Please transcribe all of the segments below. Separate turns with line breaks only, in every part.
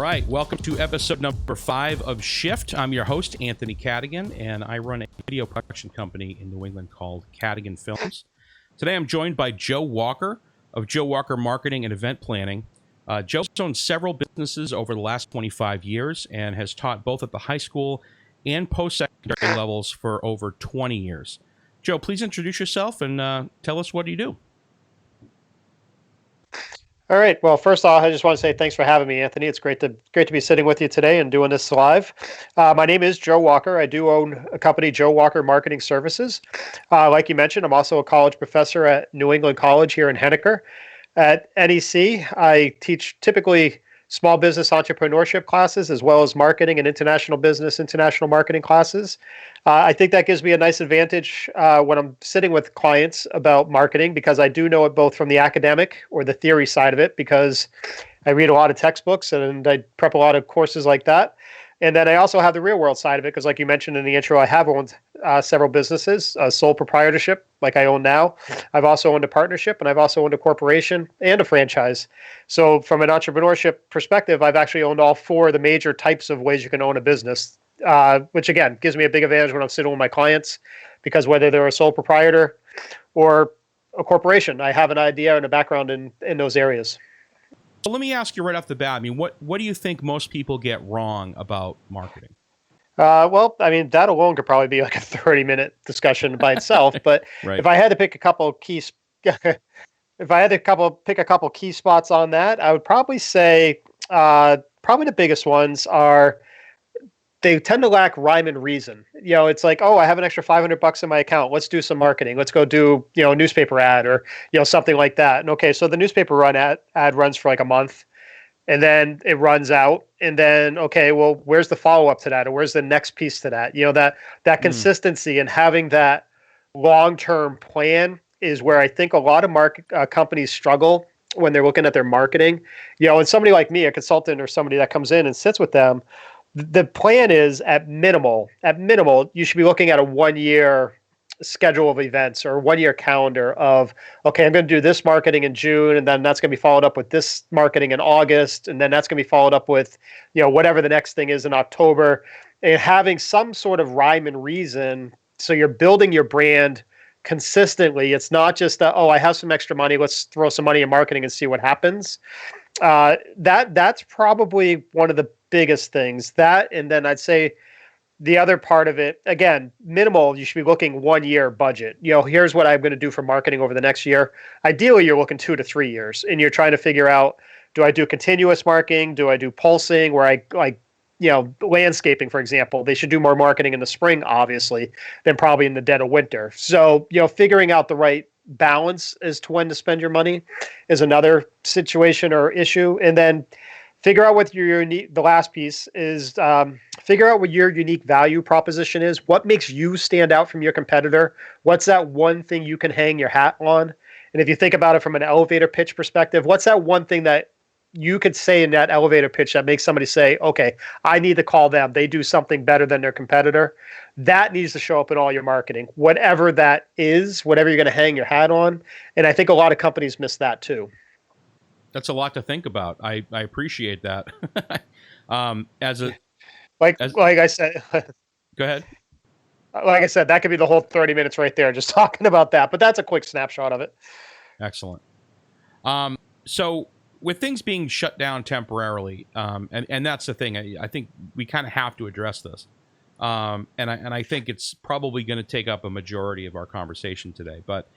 right, welcome to episode number 5 of Shift. I'm your host, Anthony Cadigan, and I run a video production company in New England called Cadigan Films. Today I'm joined by Joe Walker of Joe Walker Marketing and Event Planning. Joe's owned several businesses over the last 25 years and has taught both at the high school and post-secondary levels for over 20 years. Joe, please introduce yourself and tell us what you do.
All right. Well, first off, I just want to say thanks for having me, Anthony. It's great to be sitting with you today and doing this live. My name is Joe Walker. I do own a company, Joe Walker Marketing Services. Like you mentioned, I'm also a college professor at New England College here in Henniker. At NEC, I teach typically small business entrepreneurship classes as well as marketing and international business, international marketing classes. I think that gives me a nice advantage when I'm sitting with clients about marketing because I do know it both from the academic or the theory side of it because I read a lot of textbooks and I prep a lot of courses like that. And then I also have the real world side of it because like you mentioned in the intro, I have owned several businesses, sole proprietorship like I own now. I've also owned a partnership and I've also owned a corporation and a franchise. So from an entrepreneurship perspective, I've actually owned all 4 of the major types of ways you can own a business, which again, gives me a big advantage when I'm sitting with my clients because whether they're a sole proprietor or a corporation, I have an idea and a background in those areas.
So let me ask you right off the bat, I mean, what do you think most people get wrong about marketing?
Well, I mean, that alone could probably be like a 30-minute discussion by itself. But
Right.
If I had to pick a couple key, pick a couple key spots on that, I would probably say probably the biggest ones are they tend to lack rhyme and reason. You know, it's like, oh, I have an extra $500 in my account. Let's do some marketing. Let's go do, a newspaper ad or, something like that. And okay, so the newspaper ad runs for like a month and then it runs out. And then, okay, well, where's the follow-up to that? Or where's the next piece to that? That consistency and having that long-term plan is where I think a lot of companies struggle when they're looking at their marketing. And somebody like me, a consultant or somebody that comes in and sits with them, the plan is at minimal, you should be looking at a 1-year schedule of events or 1-year calendar of, okay, I'm going to do this marketing in June, and then that's going to be followed up with this marketing in August, and then that's going to be followed up with, whatever the next thing is in October, and having some sort of rhyme and reason. So you're building your brand consistently. It's not just I have some extra money, let's throw some money in marketing and see what happens. That's probably one of the biggest things. That, and then I'd say the other part of it, again, minimal, you should be looking 1-year budget. Here's what I'm going to do for marketing over the next year. Ideally, you're looking 2 to 3 years, and you're trying to figure out, do I do continuous marketing? Do I do pulsing where landscaping, for example, they should do more marketing in the spring, obviously, than probably in the dead of winter. So, figuring out the right balance as to when to spend your money is another situation or issue. And then figure out what your unique, the last piece is, figure out what your unique value proposition is. What makes you stand out from your competitor? What's that one thing you can hang your hat on? And if you think about it from an elevator pitch perspective, what's that one thing that you could say in that elevator pitch that makes somebody say, okay, I need to call them. They do something better than their competitor. That needs to show up in all your marketing, whatever that is, whatever you're going to hang your hat on. And I think a lot of companies miss that too.
That's a lot to think about. I appreciate that.
Like I said,
go ahead.
Like I said, that could be the whole 30 minutes right there, just talking about that. But that's a quick snapshot of it.
Excellent. So with things being shut down temporarily, and that's the thing, I think we kind of have to address this. And I think it's probably going to take up a majority of our conversation today. But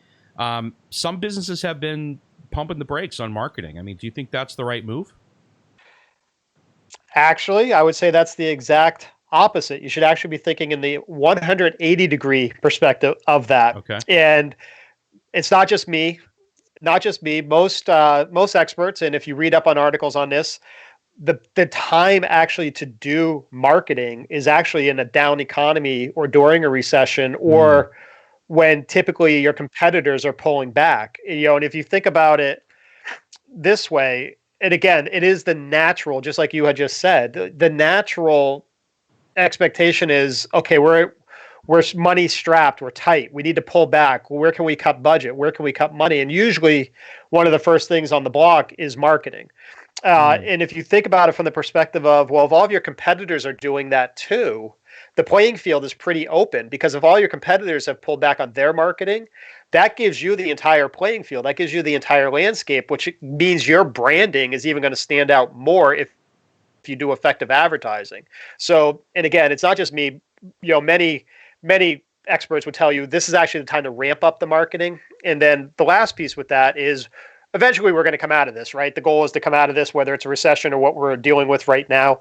some businesses have been pumping the brakes on marketing. I mean, do you think that's the right move?
Actually, I would say that's the exact opposite. You should actually be thinking in the 180-degree perspective of that.
Okay.
And it's not just me. Most experts, and if you read up on articles on this, the time actually to do marketing is actually in a down economy or during a recession or when typically your competitors are pulling back. And if you think about it this way, and again, it is the natural, just like you had just said, the natural expectation is, okay, we're money strapped, we're tight, we need to pull back. Where can we cut budget? Where can we cut money? And usually one of the first things on the block is marketing. And if you think about it from the perspective of, well, if all of your competitors are doing that too, the playing field is pretty open, because if all your competitors have pulled back on their marketing, that gives you the entire playing field. That gives you the entire landscape, which means your branding is even going to stand out more if you do effective advertising. So, and again, it's not just me, many experts would tell you this is actually the time to ramp up the marketing. And then the last piece with that is eventually we're going to come out of this, right? The goal is to come out of this, whether it's a recession or what we're dealing with right now.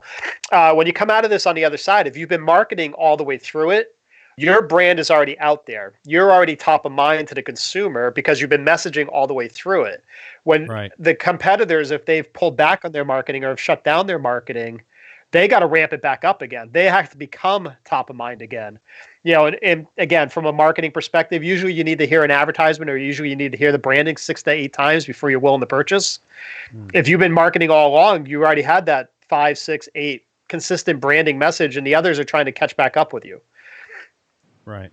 When you come out of this on the other side, if you've been marketing all the way through it, your brand is already out there. You're already top of mind to the consumer because you've been messaging all the way through it. When the competitors, if they've pulled back on their marketing or have shut down their marketing, they got to ramp it back up again. They have to become top of mind again. And again, from a marketing perspective, usually you need to hear an advertisement, or usually you need to hear the branding 6 to 8 times before you're willing to purchase. If you've been marketing all along, you already had that 5, 6, 8 consistent branding message, and the others are trying to catch back up with you.
Right.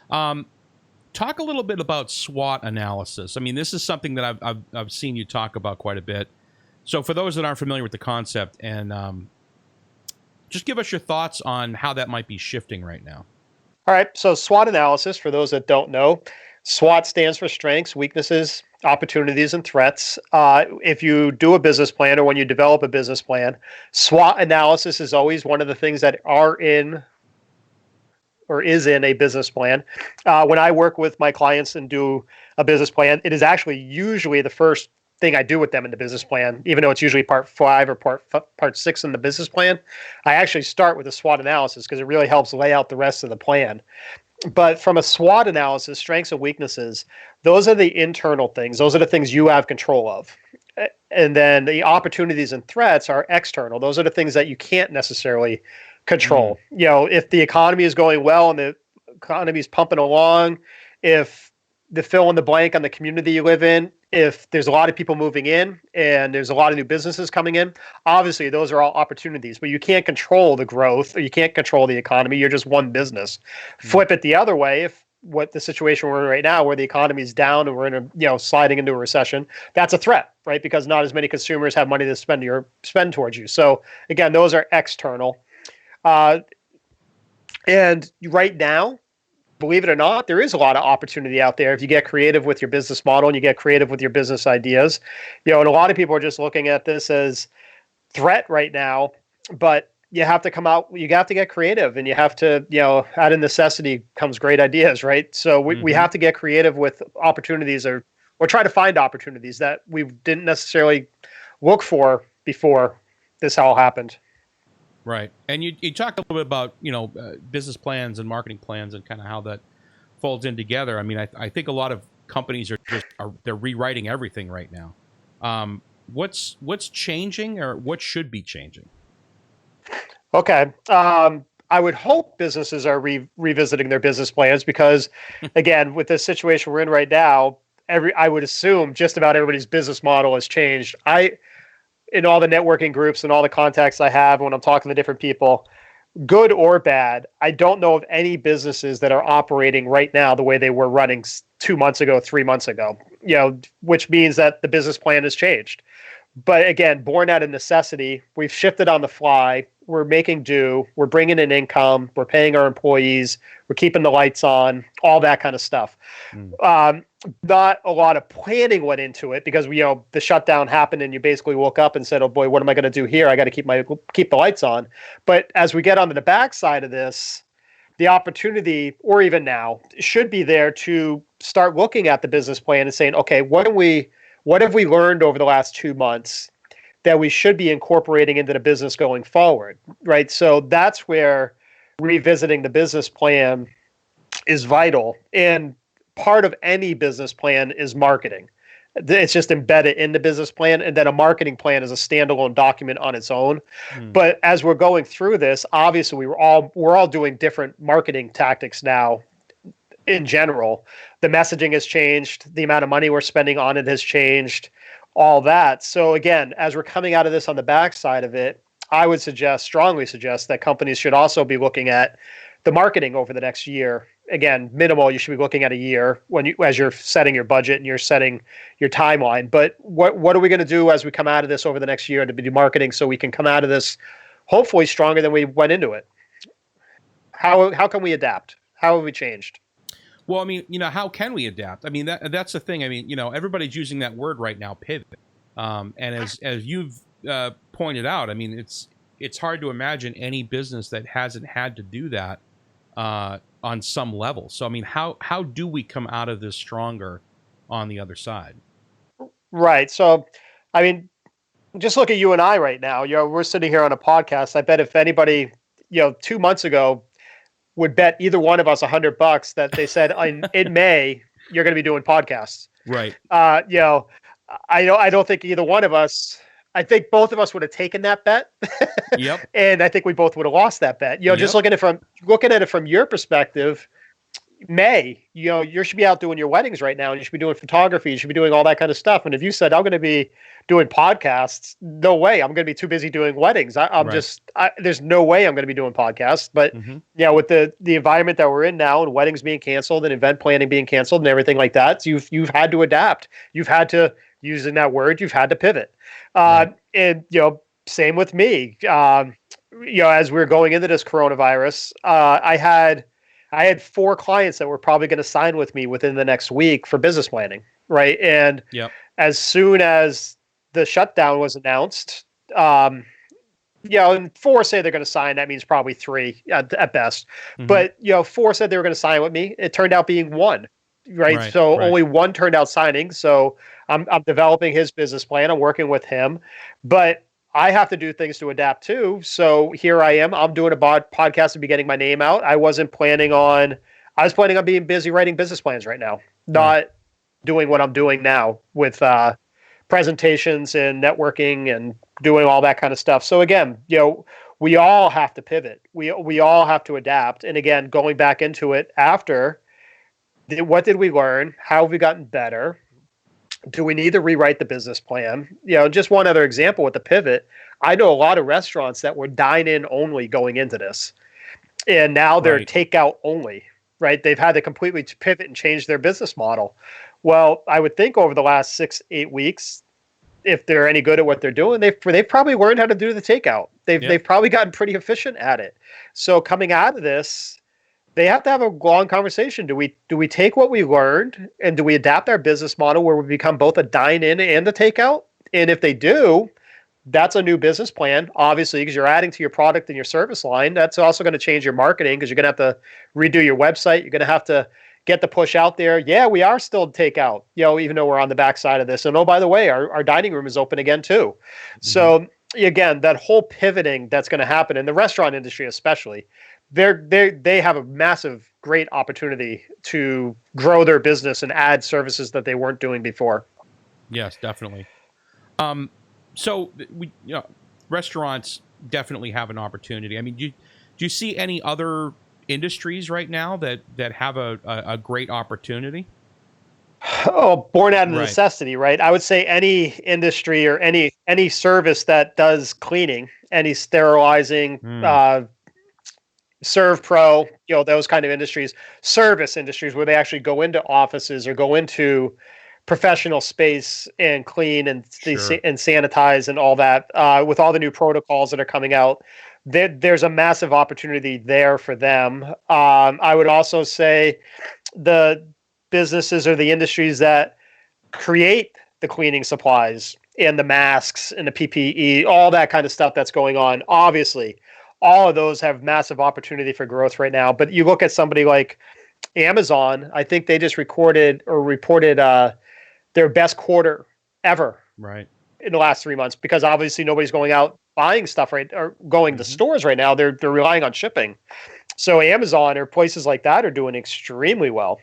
Talk a little bit about SWOT analysis. I mean, this is something that I've seen you talk about quite a bit. So for those that aren't familiar with the concept, and just give us your thoughts on how that might be shifting right now.
All right. So SWOT analysis, for those that don't know, SWOT stands for strengths, weaknesses, opportunities, and threats. If you do a business plan, or when you develop a business plan, SWOT analysis is always one of the things that are in or is in a business plan. When I work with my clients and do a business plan, it is actually usually the first thing I do with them in the business plan, even though it's usually part 5 or part 6 in the business plan. I actually start with a SWOT analysis because it really helps lay out the rest of the plan. But from a SWOT analysis, strengths and weaknesses, those are the internal things. Those are the things you have control of. And then the opportunities and threats are external. Those are the things that you can't necessarily control. If the economy is going well and the economy is pumping along, if the fill in the blank on the community you live in, if there's a lot of people moving in and there's a lot of new businesses coming in, obviously those are all opportunities, but you can't control the growth, or you can't control the economy. You're just one business. Flip it the other way. If what the situation we're in right now, where the economy is down and we're in sliding into a recession, that's a threat, right? Because not as many consumers have money to spend towards you. So again, those are external. And right now, believe it or not, there is a lot of opportunity out there if you get creative with your business model and you get creative with your business ideas. And a lot of people are just looking at this as threat right now, but you have to get creative, and you have to, out of necessity comes great ideas, right? So we have to get creative with opportunities, or try to find opportunities that we didn't necessarily look for before this all happened.
Right. And you talked a little bit about, business plans and marketing plans and kind of how that folds in together. I mean, I think a lot of companies they're rewriting everything right now. What's changing, or what should be changing?
Okay. I would hope businesses are revisiting their business plans, because again, with the situation we're in right now, I would assume just about everybody's business model has changed. In all the networking groups and all the contacts I have when I'm talking to different people, good or bad, I don't know of any businesses that are operating right now the way they were running 2 months ago, 3 months ago, which means that the business plan has changed. But again, born out of necessity, we've shifted on the fly. We're making do. We're bringing in income. We're paying our employees. We're keeping the lights on, all that kind of stuff. Not a lot of planning went into it, because the shutdown happened and you basically woke up and said, "Oh boy, what am I going to do here? I got to keep the lights on." But as we get onto the backside of this, the opportunity, or even now, should be there to start looking at the business plan and saying, "Okay, what have we learned over the last 2 months that we should be incorporating into the business going forward?" Right. So that's where revisiting the business plan is vital. And part of any business plan is marketing. It's just embedded in the business plan, and then a marketing plan is a standalone document on its own. But as we're going through this, obviously we're all doing different marketing tactics now. In general, the messaging has changed, the amount of money we're spending on it has changed, all that. So again, as we're coming out of this on the backside of it, I would strongly suggest that companies should also be looking at the marketing over the next year again, minimal. You should be looking at a year as you're setting your budget and you're setting your timeline. But what are we going to do as we come out of this over the next year to be marketing so we can come out of this hopefully stronger than we went into it? How can we adapt? How have we changed?
Well, I mean, how can we adapt? I mean, that's the thing. I mean, everybody's using that word right now, pivot. And as you've pointed out, I mean, it's hard to imagine any business that hasn't had to do that on some level. So, I mean, how do we come out of this stronger on the other side?
Right. So, I mean, just look at you and I right now. We're sitting here on a podcast. I bet if anybody, 2 months ago would bet either one of us $100 that they said in May you're going to be doing podcasts.
Right.
I don't think either one of us. I think both of us would have taken that bet.
Yep.
And I think we both would have lost that bet. Just looking at it from your perspective, May, you should be out doing your weddings right now, and you should be doing photography. You should be doing all that kind of stuff. And if you said, I'm going to be doing podcasts, no way. I'm going to be too busy doing weddings. There's no way I'm going to be doing podcasts. But with the environment that we're in now, and weddings being canceled and event planning being canceled and everything like that, you've had to adapt. You've had to, using that word, you've had to pivot. And, same with me. As we were going into this coronavirus, I had 4 clients that were probably going to sign with me within the next week for business planning, right? And as soon as the shutdown was announced, and 4 say they're going to sign, that means probably 3 at best. But 4 said they were going to sign with me. It turned out being 1, right? So only 1 turned out signing. So I'm developing his business plan. I'm working with him, but I have to do things to adapt too. So here I am. I'm doing a podcast and be getting my name out. I was planning on being busy writing business plans right now, not doing what I'm doing now with presentations and networking and doing all that kind of stuff. So again, we all have to pivot. We all have to adapt. And again, going back into it after, what did we learn? How have we gotten better? Do we need to rewrite the business plan? Just one other example with the pivot. I know a lot of restaurants that were dine-in only going into this, and now they're takeout only, right? They've had to completely pivot and change their business model. Well, I would think over the last 6-8 weeks, if they're any good at what they're doing, they've probably learned how to do the takeout. They've probably gotten pretty efficient at it. So coming out of this, they have to have a long conversation. Do we take what we learned and do we adapt our business model where we become both a dine-in and a takeout? And if they do, that's a new business plan, obviously, because you're adding to your product and your service line. That's also going to change your marketing because you're going to have to redo your website. You're going to have to get the push out there. Yeah, we are still takeout, even though we're on the backside of this. And oh, by the way, our dining room is open again too. So again, that whole pivoting that's going to happen in the restaurant industry, especially, they have a massive, great opportunity to grow their business and add services that they weren't doing before.
Yes, definitely. So restaurants definitely have an opportunity. I mean, do you see any other industries right now that have a great opportunity?
Oh, born out of necessity, right? I would say any industry or any service that does cleaning, any sterilizing, ServPro, those kind of industries, service industries where they actually go into offices or go into professional space and clean and and sanitize and all that. With all the new protocols that are coming out, there's a massive opportunity there for them. I would also say the businesses or the industries that create the cleaning supplies and the masks and the PPE, all that kind of stuff that's going on. Obviously, all of those have massive opportunity for growth right now. But you look at somebody like Amazon, I think they just reported their best quarter ever in the last 3 months, because obviously nobody's going out buying stuff or going to stores right now. They're relying on shipping. So Amazon or places like that are doing extremely well.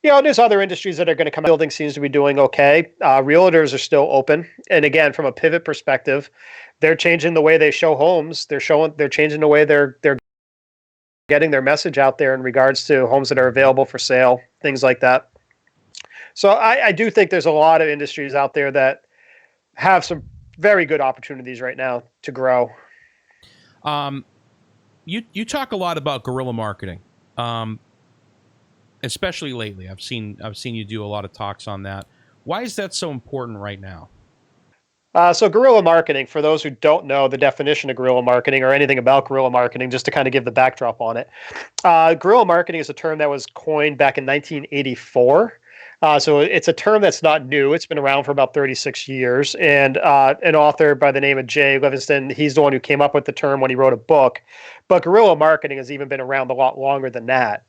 There's other industries that are going to come. Building seems to be doing okay. Realtors are still open. And again, from a pivot perspective, they're changing the way they show homes. They're changing the way they're getting their message out there in regards to homes that are available for sale, things like that. So I do think there's a lot of industries out there that have some very good opportunities right now to grow.
You talk a lot about guerrilla marketing. especially lately. I've seen you do a lot of talks on that. Why is that so important right now?
So guerrilla marketing, for those who don't know the definition of guerrilla marketing or anything about guerrilla marketing, just to kind of give the backdrop on it, guerrilla marketing is a term that was coined back in 1984. So it's a term that's not new. It's been around for about 36 years. And an author by the name of Jay Livingston, he's the one who came up with the term when he wrote a book. But guerrilla marketing has even been around a lot longer than that.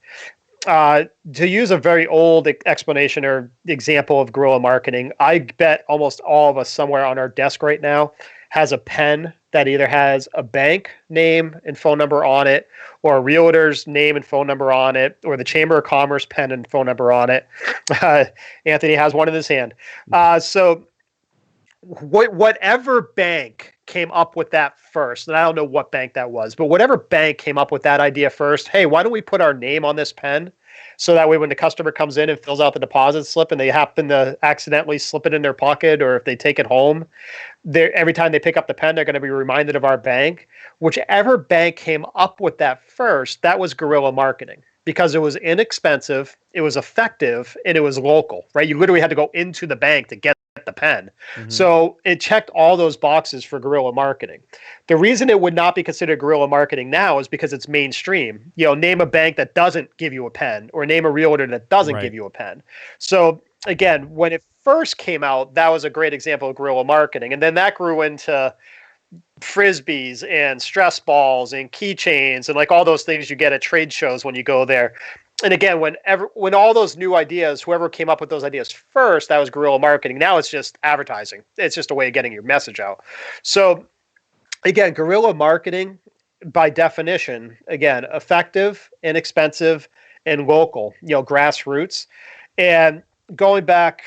To use a very old explanation or example of guerrilla marketing, I bet almost all of us somewhere on our desk right now has a pen that either has a bank name and phone number on it, or a realtor's name and phone number on it, or the Chamber of Commerce pen and phone number on it. Anthony has one in his hand. So whatever bank came up with that first, and I don't know what bank that was, but whatever bank came up with that idea first, hey, why don't we put our name on this pen? So that way when the customer comes in and fills out the deposit slip and they happen to accidentally slip it in their pocket, or if they take it home, every time they pick up the pen, they're going to be reminded of our bank. Whichever bank came up with that first, that was guerrilla marketing, because it was inexpensive, it was effective, and it was local, right? You literally had to go into the bank to get the pen. Mm-hmm. So it checked all those boxes for guerrilla marketing. The reason it would not be considered guerrilla marketing now is because it's mainstream. Name a bank that doesn't give you a pen, or name a realtor that doesn't give you a pen. So again, when it first came out, that was a great example of guerrilla marketing. And then that grew into frisbees and stress balls and keychains and like all those things you get at trade shows when you go there. And again, when all those new ideas, whoever came up with those ideas first, that was guerrilla marketing. Now it's just advertising. It's just a way of getting your message out. So again, guerrilla marketing, by definition, again, effective, inexpensive, and local, grassroots. And going back,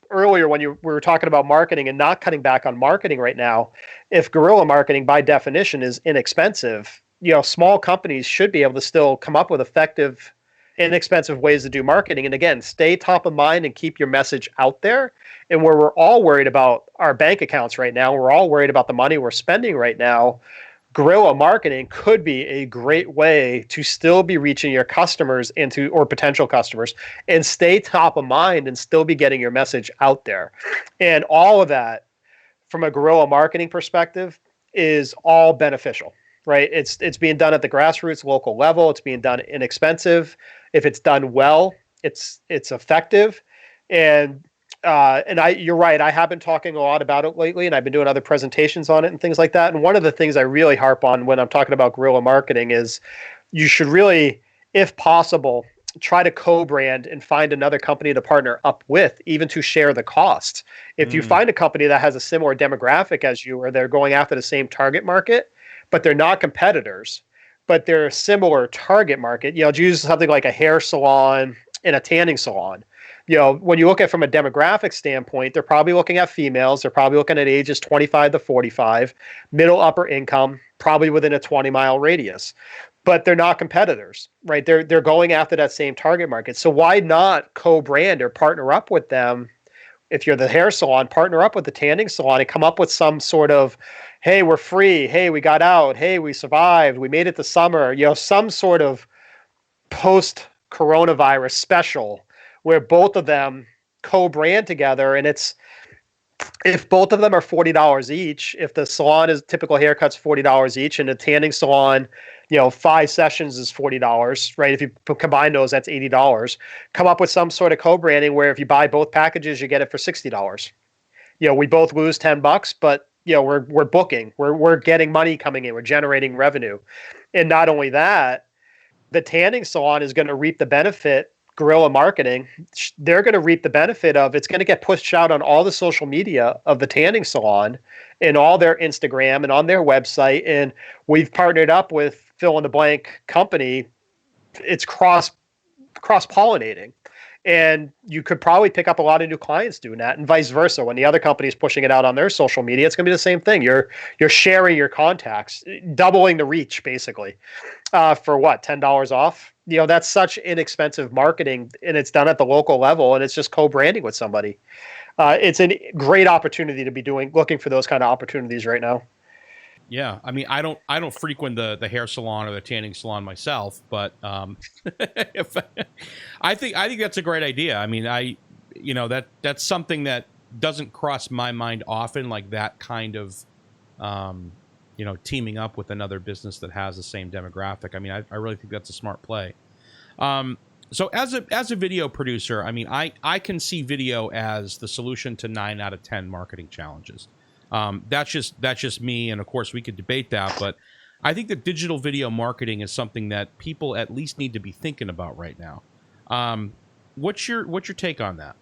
earlier when we were talking about marketing and not cutting back on marketing right now, if guerrilla marketing by definition is inexpensive, small companies should be able to still come up with effective, inexpensive ways to do marketing. And again, stay top of mind and keep your message out there. And where we're all worried about our bank accounts right now, we're all worried about the money we're spending right now, guerrilla marketing could be a great way to still be reaching your customers or potential customers, and stay top of mind and still be getting your message out there. And all of that, from a guerrilla marketing perspective, is all beneficial, right? It's being done at the grassroots local level. It's being done inexpensive. If it's done well, it's effective. And you're right. I have been talking a lot about it lately, and I've been doing other presentations on it and things like that. And one of the things I really harp on when I'm talking about guerrilla marketing is you should really, if possible, try to co-brand and find another company to partner up with, even to share the cost. If you find a company that has a similar demographic as you, or they're going after the same target market, but they're not competitors, but they're a similar target market, use something like a hair salon and a tanning salon. When you look at it from a demographic standpoint, they're probably looking at females. They're probably looking at ages 25 to 45, middle upper income, probably within a 20-mile radius. But they're not competitors, right? They're going after that same target market. So why not co-brand or partner up with them? If you're the hair salon, partner up with the tanning salon and come up with some sort of, hey, we're free. Hey, we got out. Hey, we survived. We made it to summer. Some sort of post-coronavirus special where both of them co-brand together. And if both of them are $40 each, if the salon is typical haircut's $40 each, and the tanning salon, 5 sessions is $40, right? If you combine those, that's $80. Come up with some sort of co-branding where if you buy both packages, you get it for $60. We both lose $10, but we're booking, we're getting money coming in, we're generating revenue. And not only that, the tanning salon is going to reap the benefit. Guerrilla marketing, they're going to reap the benefit of, it's going to get pushed out on all the social media of the tanning salon and all their Instagram and on their website. And we've partnered up with fill in the blank company. It's cross-pollinating. And you could probably pick up a lot of new clients doing that, and vice versa. When the other company is pushing it out on their social media, it's going to be the same thing. You're sharing your contacts, doubling the reach, basically, for what, $10 off? That's such inexpensive marketing, and it's done at the local level, and it's just co-branding with somebody. It's a great opportunity to be looking for those kind of opportunities right now.
Yeah, I mean, I don't frequent the hair salon or the tanning salon myself, but if, I think that's a great idea. I mean, that's something that doesn't cross my mind often, like that kind of teaming up with another business that has the same demographic. I mean, I really think that's a smart play. So as a video producer, I mean, I can see video as the solution to 9 out of 10 marketing challenges. That's just me, and of course we could debate that, but I think that digital video marketing is something that people at least need to be thinking about right now. What's your take on that?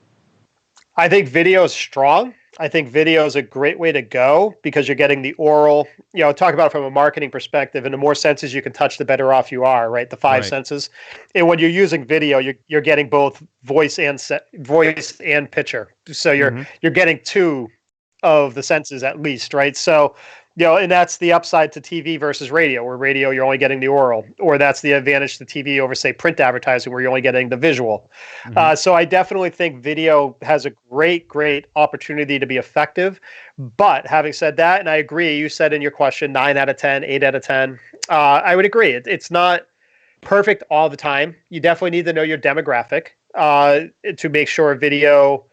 I think video is strong. I think video is a great way to go because you're getting the oral, talk about it from a marketing perspective. And the more senses you can touch, the better off you are, right? The five
Right.
senses. And when you're using video, you're getting both voice and picture. So you're getting two of the senses at least, right? So, and that's the upside to TV versus radio, where radio, you're only getting the oral, or that's the advantage to TV over, say, print advertising, where you're only getting the visual. So I definitely think video has a great opportunity to be effective. But having said that, and I agree, you said in your question, 9 out of 10, 8 out of 10, I would agree. It's not perfect all the time. You definitely need to know your demographic to make sure video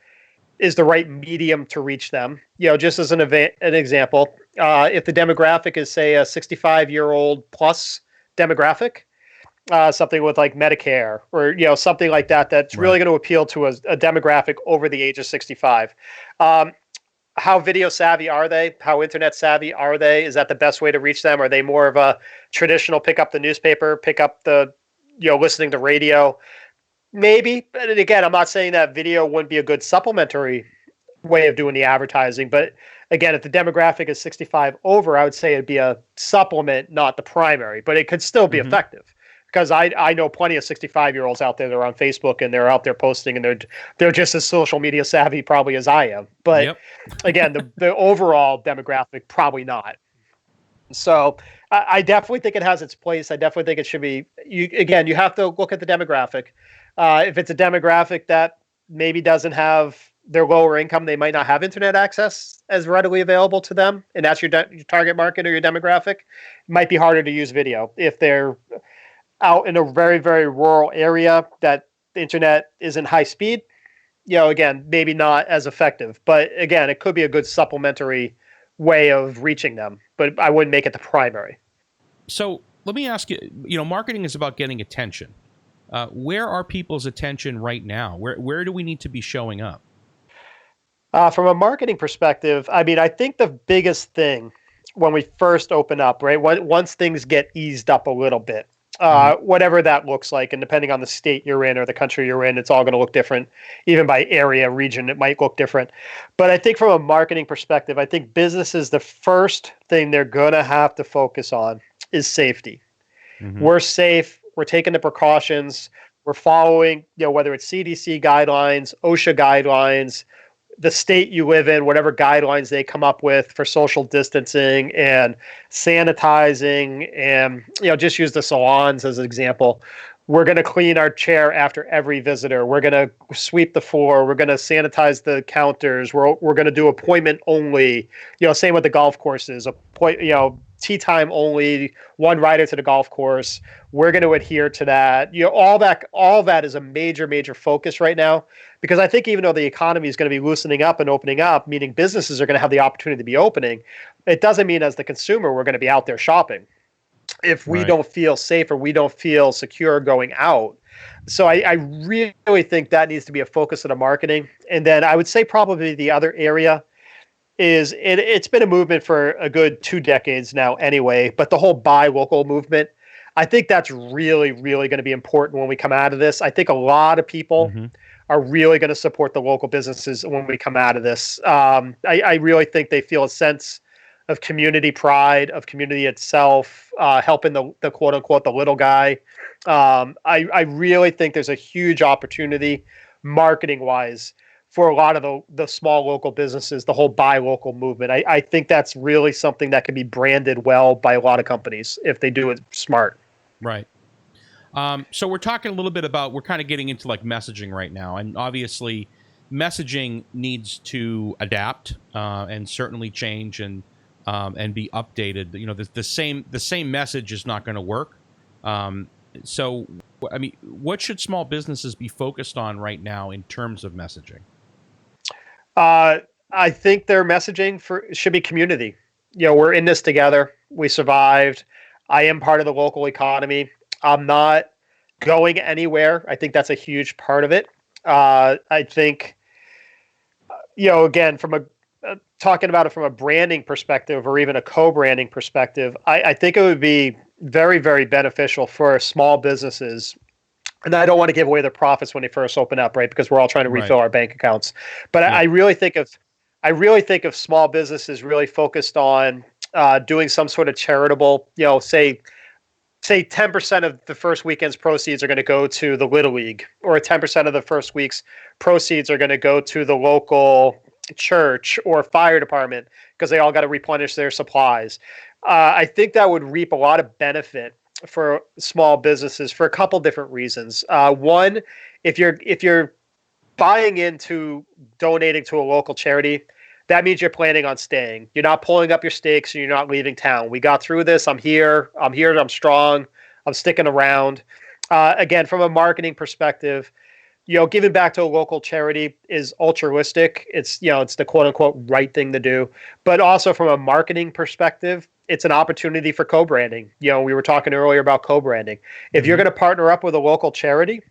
is the right medium to reach them. Just as an example, if the demographic is, say, a 65-year-old plus demographic, something with like Medicare or something like that, that's really going to appeal to a demographic over the age of 65. How video savvy are they? How internet savvy are they? Is that the best way to reach them? Are they more of a traditional pick up the newspaper, pick up the listening to radio? Maybe, but again, I'm not saying that video wouldn't be a good supplementary way of doing the advertising. But again, if the demographic is 65 over, I would say it'd be a supplement, not the primary. But it could still be effective because I know plenty of 65-year-olds out there that are on Facebook and they're out there posting and they're just as social media savvy probably as I am. But again, the overall demographic probably not. So I definitely think it has its place. I definitely think it should be. You have to look at the demographic. If it's a demographic that maybe doesn't have their lower income, they might not have internet access as readily available to them, and that's your target market or your demographic. It might be harder to use video if they're out in a very, very rural area that the internet isn't high speed. Again, maybe not as effective, but again, it could be a good supplementary way of reaching them, but I wouldn't make it the primary.
So let me ask you, marketing is about getting attention. Where are people's attention right now? Where do we need to be showing up?
From a marketing perspective, I mean, I think the biggest thing when we first open up, right, once things get eased up a little bit, whatever that looks like, and depending on the state you're in or the country you're in, it's all going to look different. Even by area, region, it might look different. But I think from a marketing perspective, I think businesses, the first thing they're going to have to focus on is safety. We're safe. We're taking the precautions. We're following, whether it's CDC guidelines, OSHA guidelines, the state you live in, whatever guidelines they come up with for social distancing and sanitizing, and just use the salons as an example. We're going to clean our chair after every visitor. We're going to sweep the floor. We're going to sanitize the counters. We're going to do appointment only. Same with the golf courses. Tee time only. One rider to the golf course. We're going to adhere to that. All that is a major focus right now, because I think even though the economy is going to be loosening up and opening up, meaning businesses are going to have the opportunity to be opening, it doesn't mean as the consumer we're going to be out there shopping if we don't feel safe or we don't feel secure going out. So I really think that needs to be a focus of the marketing. And then I would say probably the other area is it's been a movement for a good 2 decades now anyway, but the whole buy local movement, I think that's really going to be important when we come out of this. I think a lot of people are really going to support the local businesses when we come out of this. I really think they feel a sense of community pride, of community itself, helping the quote unquote the little guy. I really think there's a huge opportunity marketing wise for a lot of the small local businesses, the whole buy local movement. I think that's really something that can be branded well by a lot of companies if they do it smart.
Right. So we're talking a little bit about, we're kind of getting into like messaging right now. And obviously messaging needs to adapt and certainly change. And and be updated. The same message is not going to work. So, I mean, what should small businesses be focused on right now in terms of messaging?
I think their messaging should be community. We're in this together. We survived. I am part of the local economy. I'm not going anywhere. I think that's a huge part of it. I think, again, talking about it from a branding perspective or even a co-branding perspective, I think it would be very, very beneficial for small businesses. And I don't want to give away their profits when they first open up, right? Because we're all trying to refill our bank accounts. But I really think of small businesses really focused on doing some sort of charitable, say 10% of the first weekend's proceeds are going to go to the Little League, or 10% of the first week's proceeds are going to go to the local church or fire department because they all got to replenish their supplies. I think that would reap a lot of benefit for small businesses for a couple different reasons. One, if you're buying into donating to a local charity, that means you're planning on staying. You're not pulling up your stakes and you're not leaving town. We got through this. I'm here. I'm strong. I'm sticking around. Again, from a marketing perspective, giving back to a local charity is altruistic. It's the quote unquote right thing to do. But also from a marketing perspective, it's an opportunity for co-branding. We were talking earlier about co-branding. If you're going to partner up with a local charity,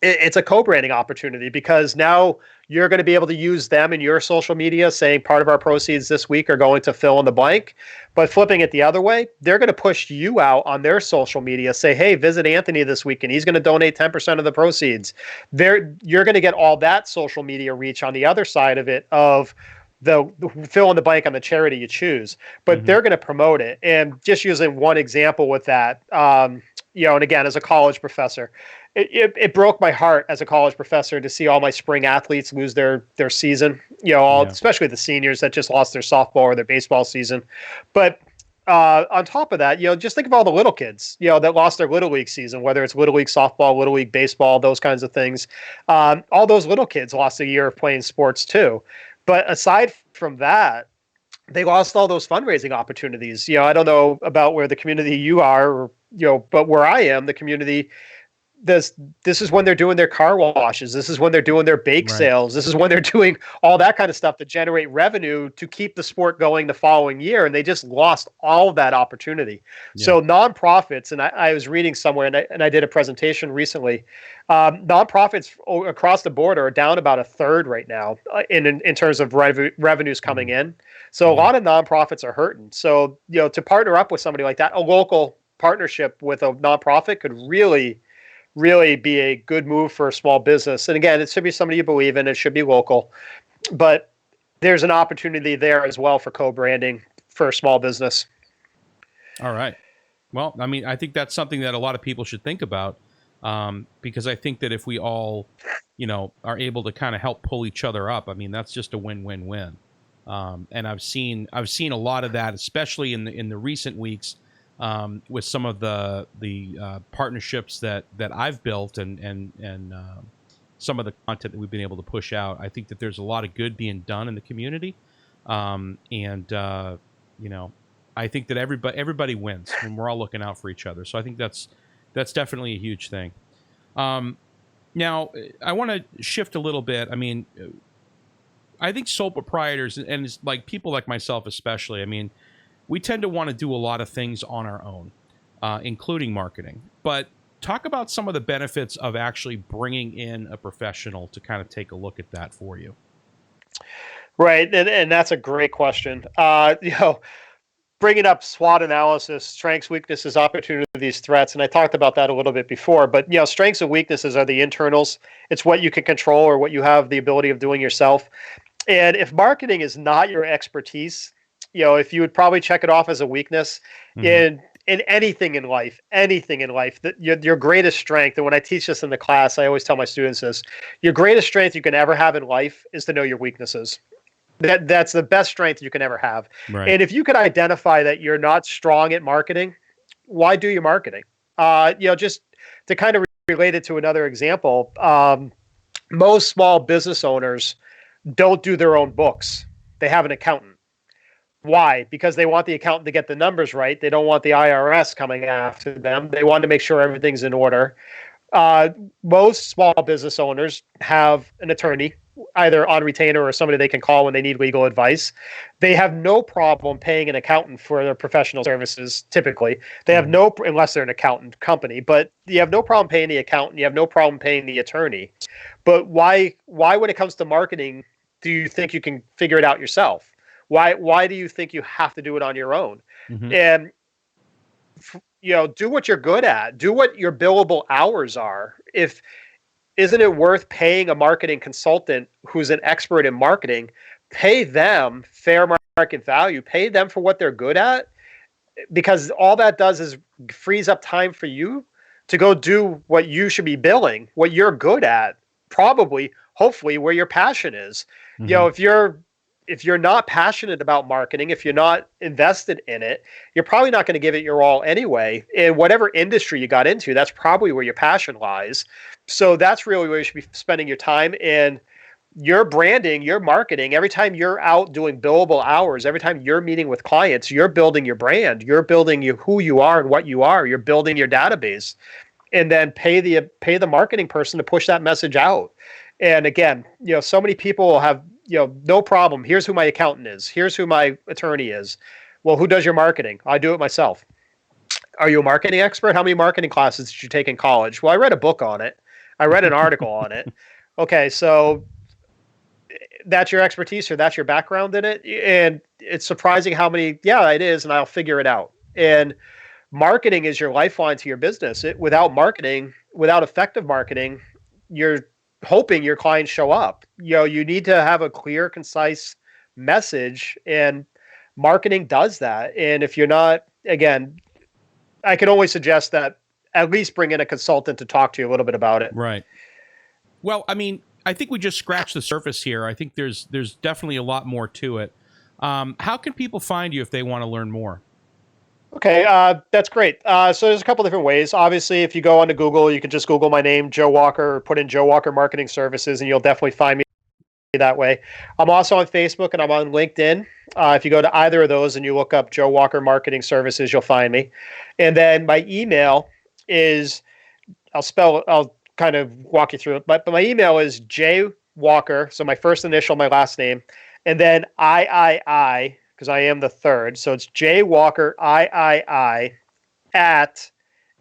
it's a co-branding opportunity because now you're going to be able to use them in your social media saying part of our proceeds this week are going to fill in the blank. But flipping it the other way, they're going to push you out on their social media, say, hey, visit Anthony this week and he's going to donate 10% of the proceeds. You're going to get all that social media reach on the other side of it of the fill in the blank on the charity you choose. But they're going to promote it. And just using one example with that, and again, as a college professor, it broke my heart as a college professor to see all my spring athletes lose their season, especially the seniors that just lost their softball or their baseball season. But on top of that, just think of all the little kids, that lost their Little League season, whether it's Little League softball, Little League baseball, those kinds of things. All those little kids lost a year of playing sports too. But aside from that, they lost all those fundraising opportunities. I don't know about where the community you are, or, but where I am, the community, this is when they're doing their car washes. This is when they're doing their bake sales. This is when they're doing all that kind of stuff to generate revenue to keep the sport going the following year. And they just lost all of that opportunity. Yeah. So nonprofits, and I was reading somewhere, and I did a presentation recently. Nonprofits across the board are down about a third right now in terms of revenues coming in. So a lot of nonprofits are hurting. So to partner up with somebody like that, a local partnership with a nonprofit could really be a good move for a small business. And again, it should be somebody you believe in. It should be local, but there's an opportunity there as well for co-branding for a small business.
All right. Well, I mean, I think that's something that a lot of people should think about, because I think that if we all, are able to kind of help pull each other up, I mean, that's just a win-win-win. And I've seen a lot of that, especially in the recent weeks, with some of the partnerships that I've built and some of the content that we've been able to push out. I think that there's a lot of good being done in the community, I think that everybody wins when we're all looking out for each other. So I think that's definitely a huge thing. Now I want to shift a little bit. I mean, I think sole proprietors and it's like people like myself especially, I mean, we tend to want to do a lot of things on our own, including marketing. But talk about some of the benefits of actually bringing in a professional to kind of take a look at that for you.
Right, and that's a great question. Bringing up SWOT analysis, strengths, weaknesses, opportunities, threats, and I talked about that a little bit before. But strengths and weaknesses are the internals. It's what you can control or what you have the ability of doing yourself. And if marketing is not your expertise, if you would probably check it off as a weakness in anything in life, that your greatest strength, and when I teach this in the class, I always tell my students this, your greatest strength you can ever have in life is to know your weaknesses. That's the best strength you can ever have. Right. And if you could identify that you're not strong at marketing, why do your marketing? Just to kind of relate it to another example, most small business owners don't do their own books. They have an accountant. Why? Because they want the accountant to get the numbers right. They don't want the IRS coming after them. They want to make sure everything's in order. Uh, Most small business owners have an attorney, either on retainer or somebody they can call when they need legal advice. They have no problem paying an accountant for their professional services. Typically, they have no, unless they're an accountant company, but you have no problem paying the accountant. You have no problem paying the attorney. But why? When it comes to marketing, do you think you can figure it out yourself? Why do you think you have to do it on your own?
Mm-hmm.
And do what you're good at. Do what your billable hours are. If Isn't it worth paying a marketing consultant who's an expert in marketing? Pay them fair market value. Pay them for what they're good at, because all that does is frees up time for you to go do what you should be billing, what you're good at, probably, hopefully, where your passion is.
Mm-hmm.
If you're not passionate about marketing, if you're not invested in it, you're probably not going to give it your all anyway. In whatever industry you got into, that's probably where your passion lies. So that's really where you should be spending your time. And your branding, your marketing, every time you're out doing billable hours, every time you're meeting with clients, you're building your brand, you're building who you are and what you are, you're building your database, and then pay the marketing person to push that message out. And again, so many people will have, no problem. Here's who my accountant is. Here's who my attorney is. Well, who does your marketing? I do it myself. Are you a marketing expert? How many marketing classes did you take in college? Well, I read a book on it. I read an article on it. Okay, so that's your expertise, or that's your background in it. And it's surprising how many, yeah, it is, and I'll figure it out. And marketing is your lifeline to your business. Without marketing, without effective marketing, you're hoping your clients show up. You need to have a clear, concise message, and marketing does that. And if you're not, again, I can only suggest that at least bring in a consultant to talk to you a little bit about it.
Right. Well, I mean, I think we just scratched the surface here. I think there's definitely a lot more to it. How can people find you if they want to learn more?
Okay, that's great. So there's a couple different ways. Obviously, if you go onto Google, you can just Google my name, Joe Walker, or put in Joe Walker Marketing Services, and you'll definitely find me that way. I'm also on Facebook and I'm on LinkedIn. If you go to either of those and you look up Joe Walker Marketing Services, you'll find me. And then my email is, I'll kind of walk you through it, but my email is jwalker, so my first initial, my last name, and then III, because I am the third. So it's jwalker, III, at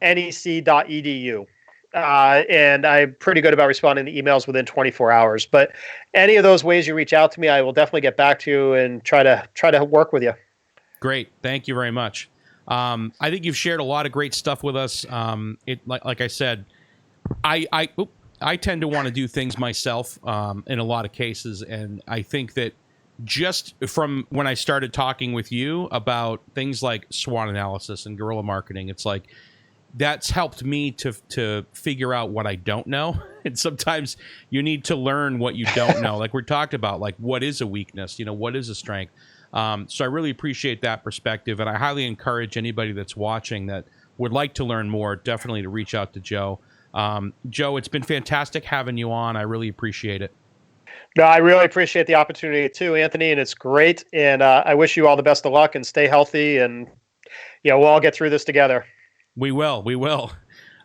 nec.edu. And I'm pretty good about responding to emails within 24 hours. But any of those ways you reach out to me, I will definitely get back to you and try to work with you.
Great. Thank you very much. I think you've shared a lot of great stuff with us. Like I said, I tend to want to do things myself in a lot of cases. And I think that just from when I started talking with you about things like SWOT analysis and guerrilla marketing, it's like that's helped me to figure out what I don't know. And sometimes you need to learn what you don't know. Like we talked about, like what is a weakness, what is a strength. So I really appreciate that perspective. And I highly encourage anybody that's watching that would like to learn more, definitely to reach out to Joe. Joe, it's been fantastic having you on. I really appreciate it.
No, I really appreciate the opportunity too, Anthony, and it's great. And I wish you all the best of luck and stay healthy. And we'll all get through this together.
We will.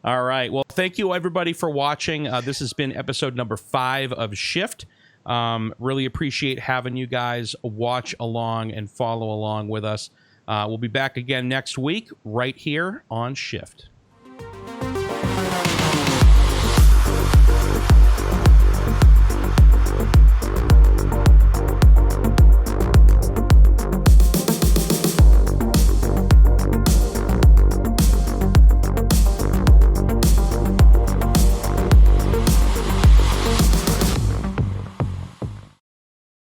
All right. Well, thank you everybody for watching. This has been episode number 5 of Shift. Really appreciate having you guys watch along and follow along with us. We'll be back again next week right here on Shift.